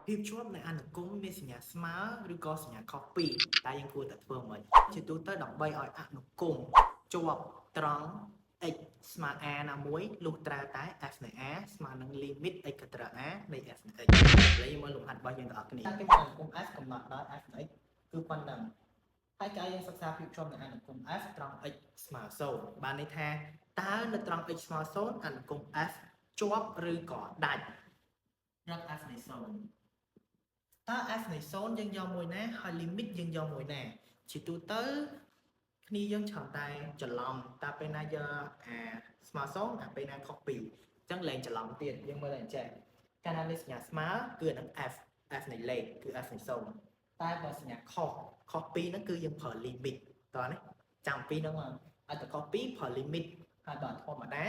ភាពជាប់នៅអនុគមមានសញ្ញាស្មើឬក៏សញ្ញាខុសពីតែយើងគួរតែធ្វើមិនជាទូទៅដើម្បីឲ្យអនុគមជាប់ត្រង់ x ស្មើ a ណាមួយលុះត្រាតែ f នៃ a ស្មើនឹង limit x កត្រា a នៃ f នៃ x ឥឡូវយើងមើលលំហាត់របស់យើងទាំងអស់គ្នាគេមកអនុគម f កំណត់ដោយ f នៃ x គឺប៉ុណ្ណឹងហើយកាលយើងសិក្សាភាពជាប់នៅអនុគម f ត្រង់ x ស្មើ0បានន័យថាតើនៅត្រង់ x ស្មើ0អនុគម f ជាប់ឬក៏ដាច់រក f នៃ0តើ f នៃ0យើងយកមួយណាហើយ limit យើងយកមួយណាជាទូទៅគ្នាយើងច្រើនតែច្រឡំតើពេលណាយកអាស្មើ0អាពេលណាខុស2អញ្ចឹងលែងច្រឡំទៀតយើងមើលតែអញ្ចឹងកាលណាមានសញ្ញាស្មើគឺនឹង f នៃលេខគឺ f នៃ0តែបើសញ្ញាខុស2ហ្នឹងគឺយើងប្រើ limit តោះណាចាំពីហ្នឹងមកឲ្យតែខុស2ប្រើ limit ហើយបើធម្មតា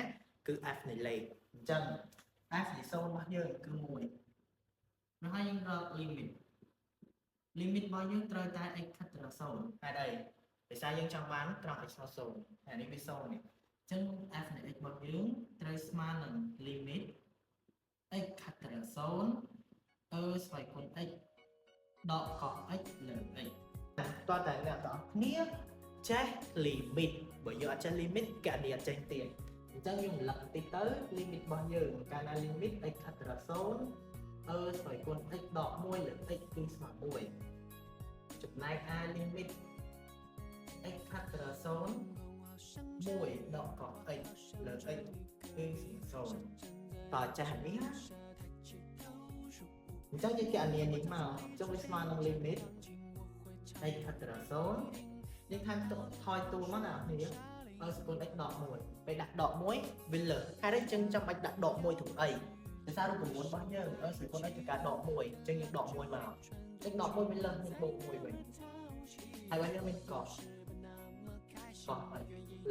គឺ f នៃលេខអញ្ចឹង f នៃ0របស់យើងគឺ1នោះហើយយើងរក limit របស់យើងត្រូវតែ x ខិតទៅដល់0ហេតុអីដោយសារយើងចង់បានត្រង់ x ស្មើ0ហើយនេះវា0នេះអញ្ចឹង f នៃ x របស់យើងត្រូវស្មើនឹង limit x ខិតទៅដល់0ស្វ័យគុណ x ដកក x លើ x តោះតែអ្នកទាំងអស់គ្នាចេះ limit បើយើងអត់ចេះ limit កណនីអត់ចេះទៀតអញ្ចឹងយើងរំលឹកបន្តិចទៅ limit របស់យើងកាលណា limit x ខិតទៅដល់0ស្វ័យគុណ x ដក1លើ x គឺស្មើ1ចំណែកឯ limit x ខិតទៅដល់0 1ដកក x លើ x គឺស្មើ0តើចេះនេះអញ្ចឹងយើងកណនីនេះមកចុះវាស្មើនឹង limit x ខិតទៅដល់0យើងថែមទុកថយតួមកណាគ្នាសកល x ដក1ពេលដាក់ដក1វាលើហេតុអីចឹងចាំបាច់ដាក់ដក1ធ្វើអីដោយសាររូបមន្តរបស់យើងសកល x ត្រូវការដក1អញ្ចឹងយើងដក1មក x ដក1វាលើមានបូក1វិញហើយបើយើងមានកោះ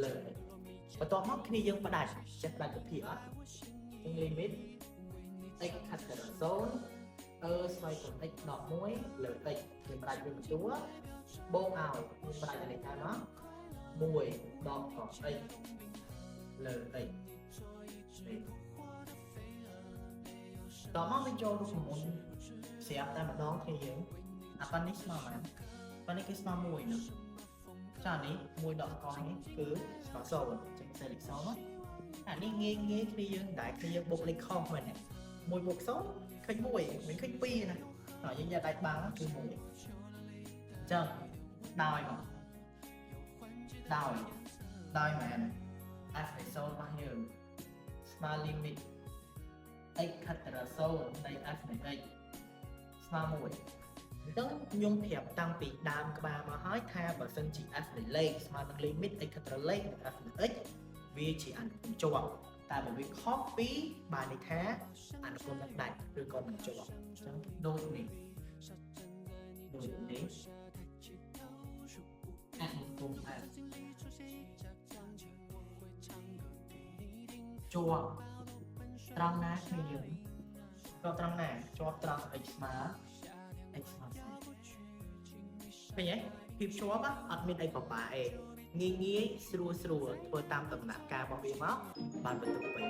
លើបន្ទាប់មកគ្នាយើងផ្ដាច់ចេះផ្ដាច់វិធីអត់យើង limit x ខិតទៅដល់0ស្វ័យគុណ x ដក1លើ x យើងផ្ដាច់វាបន្ទួបូកឲ្យយើងផ្ដាច់ទៅនេះថាមក1ដកក x លើ x នេះតោះមកវាចូលរូបមន្តស្រាប់តែម្ដងគ្នាយើងអាប៉ុណ្នេះស្មើប៉ុន្មានប៉ុន្នេះគឺស្មើ1នោះចានេះ1ដកកនេះគឺស្មើ0ចេញសេលេខ0ណាអានេះងាយគ្នាយើងដែរគ្នាយើងបុកលេខខុសមែនទេ1បូក0ឃើញ1មិនឃើញ2ណាហើយយើងយកដៃបាំងគឺ1អញ្ចឹងដោយមកដោយមែន f នៃ0របស់យើងស្មើ limit x ខិតទៅដល់0នៃ f នៃ x ស្មើ1អញ្ចឹងខ្ញុំប្រាប់តាំងពីដើមក្បាលមកហើយថាបើសិនជា f នៃលេខស្មើនឹង limit x ខិតទៅលេខ f នៃ x វាជាអនុគមជាប់តែបើវាខុសពីបានន័យថាអនុគមនឹងដាច់ឬក៏នឹងជាប់អញ្ចឹងដូចនេះអនុគម f ជាប់ត្រង់ណាគ្នាយើងជាប់ត្រង់ណាជាប់ត្រង់ x ស្មើ x ស្មើ0ឃើញទេភាពជាប់អត់មានអីបបាអេងាយស្រួលធ្វើតាមដំណាក់កាលរបស់វាមកបានបន្ទុកពេញ